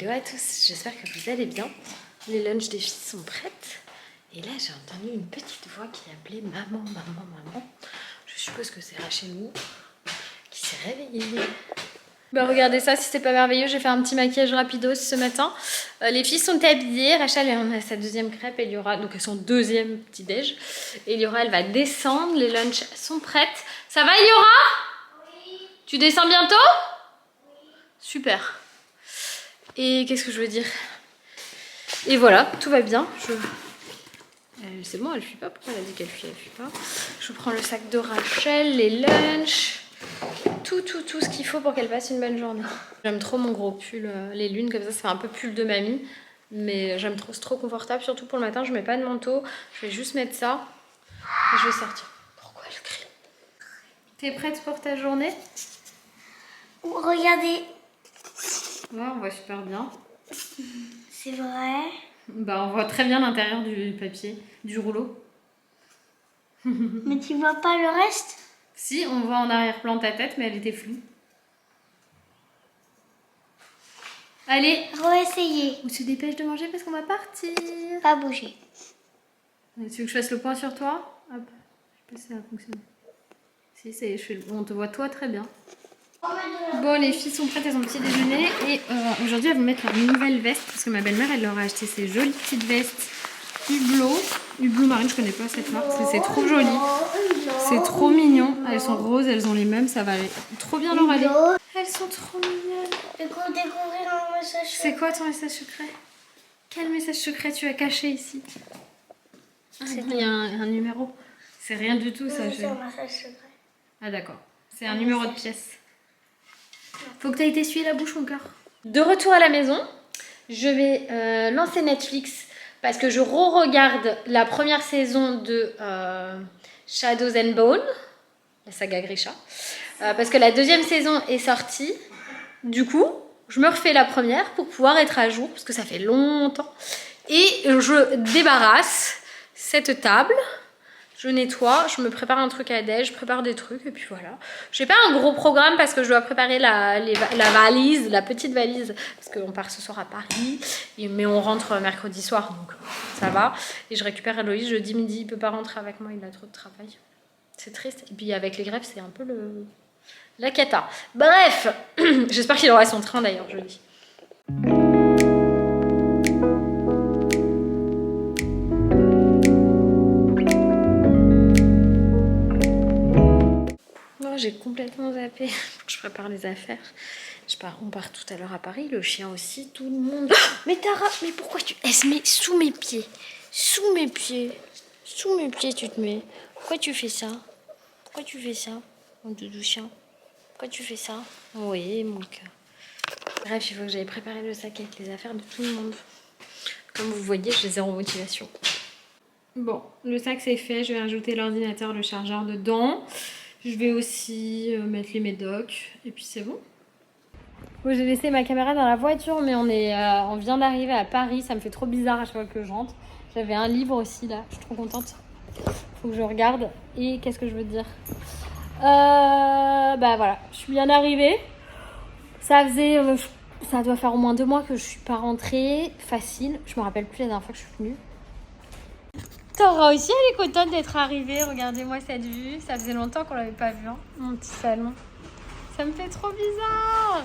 Hello à tous, j'espère que vous allez bien. Les lunchs des filles sont prêtes. Et là, j'ai entendu une petite voix qui appelait maman, maman, maman. Je suppose que c'est Rachel qui s'est réveillée. Bah regardez ça, si c'est pas merveilleux, j'ai fait un petit maquillage rapidos ce matin. Les filles sont habillées, Rachel elle en a sa deuxième crêpe, et il y aura donc son deuxième petit déj. Et Liora elle va descendre, les lunchs sont prêtes. Ça va Liora? Oui. Tu descends bientôt? Oui. Super. Et qu'est-ce que je veux dire? Et voilà, tout va bien. C'est bon, elle fuit pas. Pourquoi elle a dit qu'elle fuit? Elle fuit pas. Je prends le sac de Rachel, les lunchs, tout ce qu'il faut pour qu'elle passe une bonne journée. J'aime trop mon gros pull, les lunes, comme ça fait un peu pull de mamie. Mais j'aime trop, c'est trop confortable, surtout pour le matin. Je mets pas de manteau, je vais juste mettre ça et je vais sortir. Pourquoi elle crie? T'es prête pour ta journée? Regardez. Ouais, on voit super bien. C'est vrai. Bah, on voit très bien l'intérieur du papier, du rouleau. Mais tu vois pas le reste? Si, on voit en arrière-plan ta tête, mais elle était floue. Allez, Réessayer. on se dépêche de manger parce qu'on va partir. Pas bouger. Tu veux que je fasse le point sur toi? Hop, je sais pas si ça va fonctionner. Si, ça y est, on te voit toi très bien. Bon, les filles sont prêtes à son petit déjeuner et aujourd'hui elles vont mettre leur nouvelle veste parce que ma belle-mère elle leur a acheté ces jolies petites vestes Hublot marine, je connais pas cette marque, c'est trop joli, c'est trop mignon, elles sont roses, elles ont les mêmes, ça va aller trop bien leur aller. Elles sont trop mignonnes. Je peux découvrir un message. C'est quoi ton message secret? Quel message secret tu as caché ici? Il y a un numéro. C'est rien du tout ça. C'est un message secret. Ah d'accord, c'est un numéro de pièce. Faut que tu aies t'essuyer la bouche, mon cœur. De retour à la maison, je vais lancer Netflix parce que je re-regarde la première saison de Shadows and Bone, la saga Grisha, parce que la deuxième saison est sortie. Du coup, je me refais la première pour pouvoir être à jour parce que ça fait longtemps. Et je débarrasse cette table. Je nettoie, je me prépare un truc à déj, je prépare des trucs et puis voilà. J'ai pas un gros programme parce que je dois préparer la valise, la petite valise, parce qu'on part ce soir à Paris, mais on rentre mercredi soir, donc ça va. Et je récupère Aloïs jeudi midi, il peut pas rentrer avec moi, il a trop de travail. C'est triste. Et puis avec les grèves, c'est un peu la cata. Bref, j'espère qu'il aura son train d'ailleurs jeudi. J'ai complètement zappé. Faut que je prépare les affaires. On part tout à l'heure à Paris, le chien aussi, tout le monde. Mais Tara, mais pourquoi tu... Elle se met sous mes pieds. Sous mes pieds. Sous mes pieds, tu te mets. Pourquoi tu fais ça? Pourquoi tu fais ça, mon doudou chien? Pourquoi tu fais ça? Oui, mon cœur. Bref, il faut que j'aille préparer le sac avec les affaires de tout le monde. Comme vous voyez, j'ai zéro motivation. Bon, le sac c'est fait. Je vais rajouter l'ordinateur, le chargeur dedans. Je vais aussi mettre les médocs et puis c'est bon. Bon, j'ai laissé ma caméra dans la voiture, mais on vient d'arriver à Paris. Ça me fait trop bizarre à chaque fois que je rentre. J'avais un livre aussi là, je suis trop contente. Faut que je regarde. Et qu'est-ce que je veux dire? Bah voilà, je suis bien arrivée. Ça doit faire au moins 2 mois que je suis pas rentrée. Facile, je me rappelle plus la dernière fois que je suis venue. T'auras aussi, elle est contente d'être arrivée. Regardez-moi cette vue. Ça faisait longtemps qu'on l'avait pas vue, hein, mon petit salon. Ça me fait trop bizarre.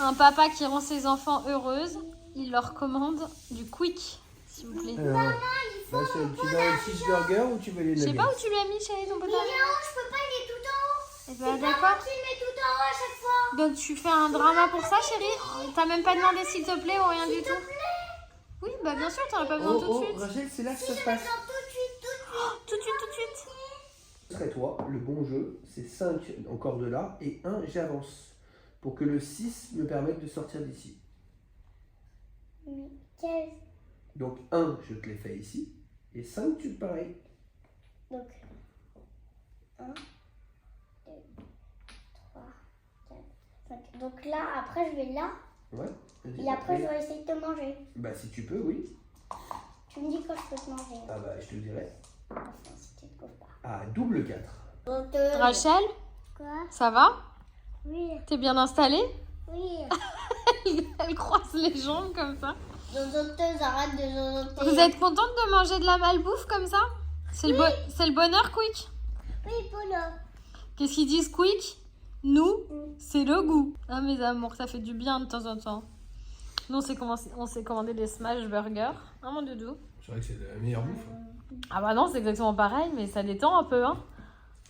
Un papa qui rend ses enfants heureuses, il leur commande du quick, s'il vous plaît. Maman, il faut tu veux le cheeseburger ou tu veux les Je sais nuggets? pas où tu l'as mis, chérie, ton potage. non, je peux pas, il est tout en haut. Eh ben, d'accord. Tu le mets tout en haut à chaque fois. Donc tu fais un drama pour ça, chérie? T'as même pas demandé s'il te plaît ou rien du tout? Oui, bah bien sûr, t'en as pas besoin tout de suite. Rachel, c'est là que ça se passe. Tout de suite. Ce serait toi, le bon jeu, c'est 5 encore de là et 1 j'avance. Pour que le 6 me permette de sortir d'ici. Donc 1, je te l'ai fait ici. Et 5, tu pareil. Donc 1, 2, 3, 4, 5. Donc là, après, je vais là. Ouais. Et après, je vais essayer de te manger. Bah si tu peux, oui. Tu me dis quand je peux te manger. Ah bah je te dirai. Enfin, si tu te couves pas. Ah, double 4. Rachel, Quoi? ça va? Oui. T'es bien installée? Oui. Elle croise les jambes comme ça. Zozoteuse, arrête de zozoter. Vous êtes contente de manger de la malbouffe comme ça? C'est le bonheur, Quick? Oui, Polo. Qu'est-ce qu'ils disent, Quick? Nous, c'est le goût. Ah, mes amours, ça fait du bien de temps en temps. Nous, on s'est commandé des smash burgers. Hein, mon doudou? C'est vrai que c'est la meilleure bouffe. Ah bah non, c'est exactement pareil, mais ça détend un peu, hein.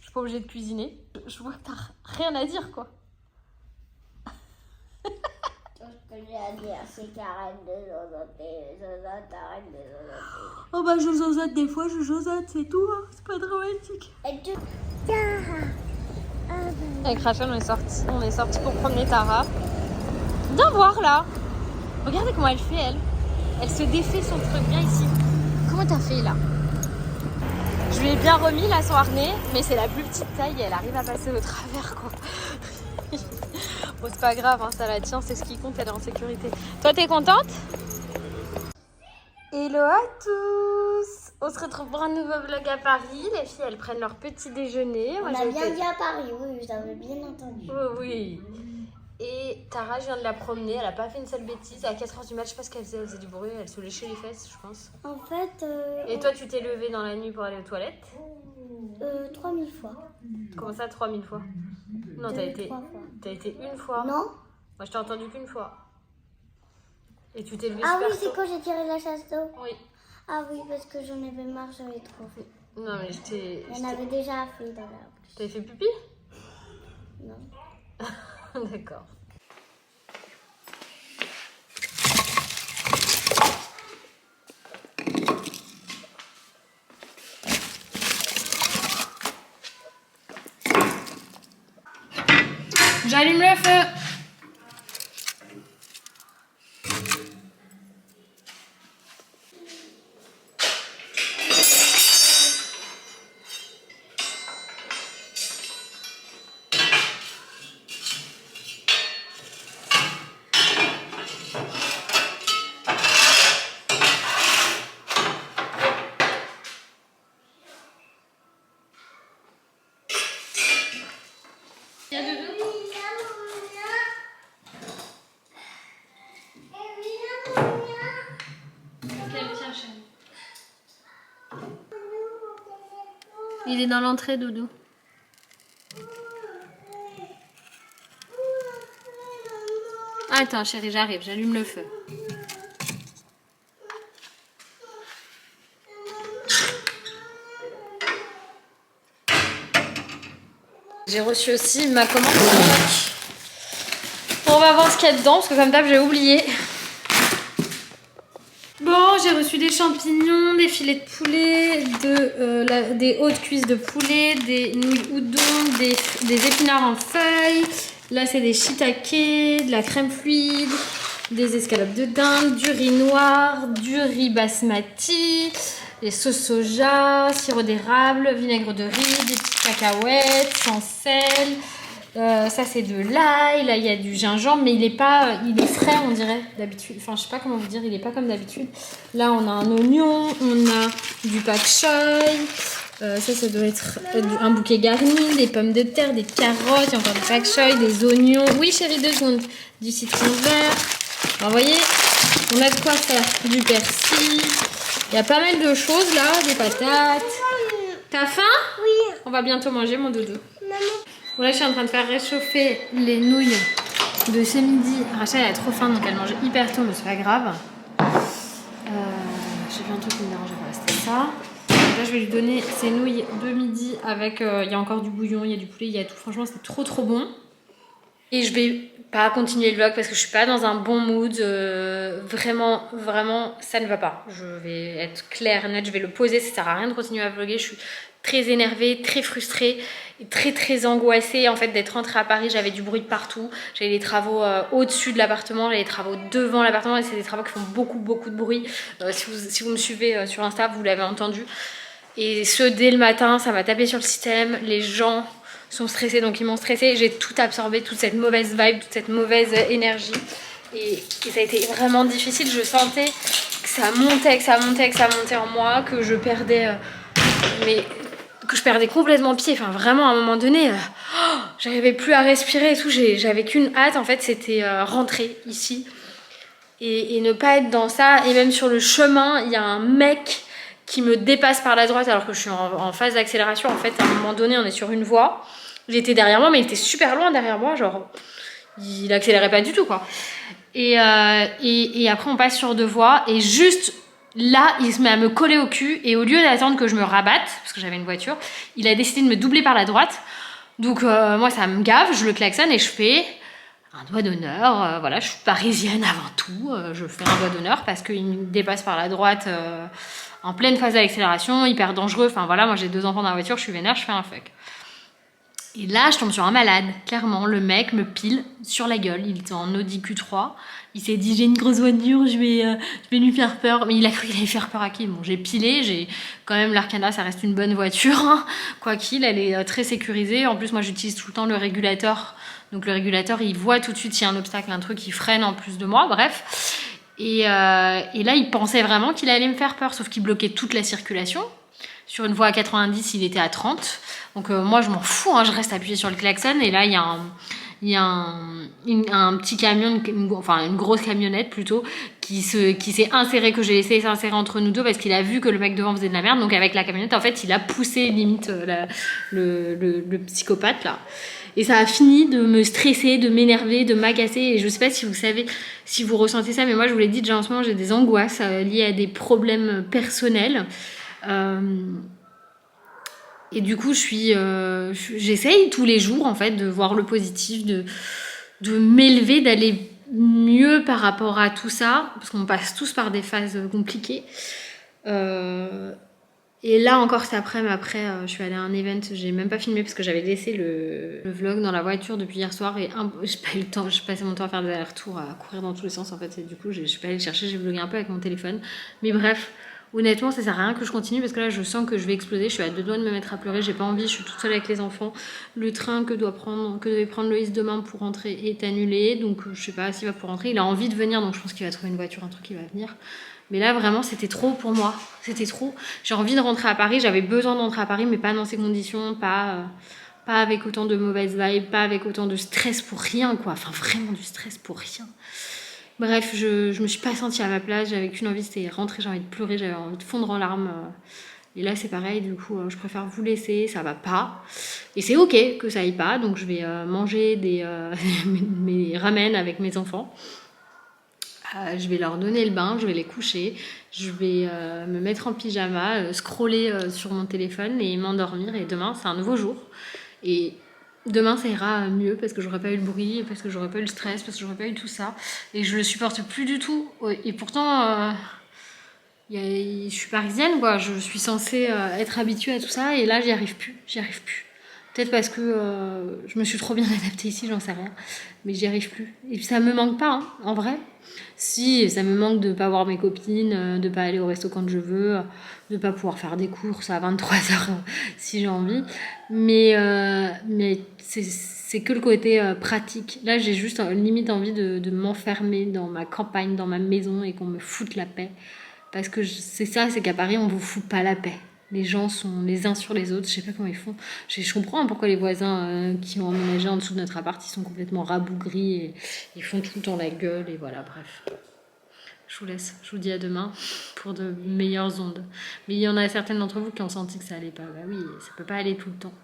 Je suis pas obligée de cuisiner. Je vois que t'as rien à dire, quoi. Tout ce que j'ai à dire, c'est qu'arrête de zozoter. Zozote, arrête de zozoter. Oh bah je zozote des fois, je zozote, c'est tout, hein. C'est pas dramatique. Et tu... Avec Rachel, on est sorti pour promener Tara. Viens voir là. Regardez comment elle fait, elle. Elle se défait son truc. Viens ici. Comment t'as fait là? Je lui ai bien remis là son harnais, mais c'est la plus petite taille et elle arrive à passer au travers, quoi. Bon, c'est pas grave, hein, ça la tient, c'est ce qui compte, elle est en sécurité. Toi, t'es contente? Hello à tous! On se retrouve pour un nouveau vlog à Paris. Les filles, elles prennent leur petit déjeuner. On a bien dit à Paris, oui, vous avez bien entendu. Oui, oui. Et Tara, je viens de la promener, elle a pas fait une seule bêtise. À 4h du mat, je sais pas ce qu'elle faisait, elle faisait du bruit, elle se léchait les fesses, je pense. En fait... Et toi, tu t'es levée dans la nuit pour aller aux toilettes? 3000 fois. Comment ça, 3000 fois? Non, t'as été une fois. Non? Moi, je t'ai entendu qu'une fois. Et tu t'es levée Ah super oui, c'est tôt. quand j'ai tiré la chasse d'eau. Oui. Ah oui, parce que j'en avais marre, j'avais trop fait. Non, mais je t'ai... Il y en avait déjà fait dans la... T'avais fait pipi? Non. D'accord. J'allume le feu. Il y a dedans. Tiens, chérie. Il est dans l'entrée, Doudou. Attends, chérie, j'arrive, j'allume le feu. J'ai reçu aussi ma commande. On va voir ce qu'il y a dedans, parce que comme d'hab, j'ai oublié. Bon, j'ai reçu des champignons, des filets de poulet, des hautes cuisses de poulet, des nouilles udon, des épinards en feuilles. Là, c'est des shiitake, de la crème fluide, des escalopes de dinde, du riz noir, du riz basmati, des sauces soja, sirop d'érable, vinaigre de riz, des petites cacahuètes, sans sel. Ça c'est de l'ail, là il y a du gingembre, mais il est frais on dirait d'habitude. Enfin je sais pas comment vous dire, il est pas comme d'habitude. Là on a un oignon, on a du pak choi, ça doit être un bouquet garni, des pommes de terre, des carottes, il y a encore du pak choi, des oignons. Oui chérie, 2 secondes, du citron vert. Alors vous voyez, on a de quoi faire, du persil. Il y a pas mal de choses là, des patates. T'as faim? Oui. On va bientôt manger mon doudou. Maman. Bon là je suis en train de faire réchauffer les nouilles de ce midi. Rachel elle a trop faim donc elle mange hyper tôt mais c'est pas grave. J'ai vu un truc qui me dérangeait, voilà, c'était ça. Donc là je vais lui donner ces nouilles de midi avec, il y a encore du bouillon, il y a du poulet, il y a tout. Franchement c'était trop bon. Et je vais pas continuer le vlog parce que je suis pas dans un bon mood. Vraiment ça ne va pas. Je vais être claire, nette, je vais le poser, ça sert à rien de continuer à vlogger. Je suis très énervée, très frustrée, et très angoissée en fait d'être rentrée à Paris. J'avais du bruit de partout, j'avais des travaux au-dessus de l'appartement, j'avais des travaux devant l'appartement et c'est des travaux qui font beaucoup de bruit. Si vous me suivez sur Insta, vous l'avez entendu. Et ce dès le matin, ça m'a tapé sur le système. Les gens sont stressés, donc ils m'ont stressée. J'ai tout absorbé, toute cette mauvaise vibe, toute cette mauvaise énergie. Et ça a été vraiment difficile. Je sentais que ça montait en moi, que je perdais mais que je perdais complètement pied. Enfin, vraiment, à un moment donné, j'arrivais plus à respirer et tout. J'avais qu'une hâte, en fait, c'était rentrer ici et ne pas être dans ça. Et même sur le chemin, il y a un mec qui me dépasse par la droite alors que je suis en phase d'accélération. En fait, à un moment donné, on est sur une voie. Il était derrière moi, mais il était super loin derrière moi. Genre, il accélérait pas du tout, quoi. Et après, on passe sur 2 voies. Et juste là, il se met à me coller au cul. Et au lieu d'attendre que je me rabatte, parce que j'avais une voiture, il a décidé de me doubler par la droite. Donc, moi, ça me gave. Je le klaxonne et je fais un doigt d'honneur. Voilà, je suis parisienne avant tout. Je fais un doigt d'honneur parce qu'il me dépasse par la droite en pleine phase d'accélération, hyper dangereux. Enfin, voilà, moi, j'ai 2 enfants dans la voiture, je suis vénère, je fais un fuck. Et là, je tombe sur un malade, clairement. Le mec me pile sur la gueule. Il était en Audi Q3. Il s'est dit, j'ai une grosse voiture, je vais lui faire peur. Mais il a cru qu'il allait faire peur à qui? Bon, j'ai pilé. J'ai quand même l'Arcana, ça reste une bonne voiture. Hein. Quoi qu'il, elle est très sécurisée. En plus, moi, j'utilise tout le temps le régulateur. Donc, le régulateur, il voit tout de suite s'il y a un obstacle, un truc, il freine en plus de moi. Bref. Et là, il pensait vraiment qu'il allait me faire peur. Sauf qu'il bloquait toute la circulation. Sur une voie à 90, il était à 30. Donc moi, je m'en fous, hein, je reste appuyée sur le klaxon. Et là, il y a un petit camion, une grosse camionnette plutôt, qui s'est inséré, que j'ai laissé s'insérer entre nous deux parce qu'il a vu que le mec devant faisait de la merde. Donc avec la camionnette, en fait, il a poussé limite le psychopathe là. Et ça a fini de me stresser, de m'énerver, de m'agacer. Et je sais pas si vous savez, si vous ressentez ça, mais moi, je vous l'ai dit, déjà en ce moment, j'ai des angoisses liées à des problèmes personnels. Et du coup, j'essaye tous les jours en fait de voir le positif, de m'élever, d'aller mieux par rapport à tout ça, parce qu'on passe tous par des phases compliquées. Et là encore cet après-midi, je suis allée à un event, j'ai même pas filmé parce que j'avais laissé le vlog dans la voiture depuis hier soir et j'ai pas eu le temps, je passais mon temps à faire des allers-retours, à courir dans tous les sens en fait, et du coup je suis pas allée le chercher, j'ai vlogué un peu avec mon téléphone. Mais bref, honnêtement, ça sert à rien que je continue parce que là, je sens que je vais exploser. Je suis à 2 doigts de me mettre à pleurer. J'ai pas envie. Je suis toute seule avec les enfants. Le train que devait prendre Loïs demain pour rentrer est annulé. Donc, je sais pas s'il va pour rentrer. Il a envie de venir, donc je pense qu'il va trouver une voiture, un truc qui va venir. Mais là, vraiment, c'était trop pour moi. C'était trop. J'ai envie de rentrer à Paris. J'avais besoin d'entrer à Paris, mais pas dans ces conditions, pas avec autant de mauvaises vibes, pas avec autant de stress pour rien, quoi. Enfin, vraiment du stress pour rien. Bref, je me suis pas sentie à ma place, j'avais qu'une envie, c'était rentrer, j'ai envie de pleurer, j'avais envie de fondre en larmes. Et là, c'est pareil, du coup, je préfère vous laisser, ça va pas. Et c'est ok que ça aille pas, donc je vais manger mes ramen avec mes enfants. Je vais leur donner le bain, je vais les coucher, je vais me mettre en pyjama, scroller sur mon téléphone et m'endormir. Et demain, c'est un nouveau jour. Et demain, ça ira mieux parce que j'aurai pas eu le bruit, parce que j'aurai pas eu le stress, parce que j'aurai pas eu tout ça. Et je le supporte plus du tout. Et pourtant, je suis parisienne, quoi. Je suis censée être habituée à tout ça. Et là, j'y arrive plus. Peut-être parce que je me suis trop bien adaptée ici, j'en sais rien. Mais j'y arrive plus. Et puis ça me manque pas, hein, en vrai. Si, ça me manque de pas voir mes copines, de pas aller au resto quand je veux, de pas pouvoir faire des courses à 23h si j'ai envie. Mais c'est que le côté pratique. Là, j'ai juste limite envie de m'enfermer dans ma campagne, dans ma maison et qu'on me foute la paix. Parce que c'est ça, c'est qu'à Paris, on vous fout pas la paix. Les gens sont les uns sur les autres, je sais pas comment ils font. Je comprends pourquoi les voisins qui ont emménagé en dessous de notre appart, ils sont complètement rabougris et ils font tout le temps la gueule et voilà, bref. Je vous laisse, je vous dis à demain pour de meilleures ondes. Mais il y en a certaines d'entre vous qui ont senti que ça allait pas. Bah oui, ça peut pas aller tout le temps.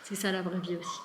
C'est ça la vraie vie aussi.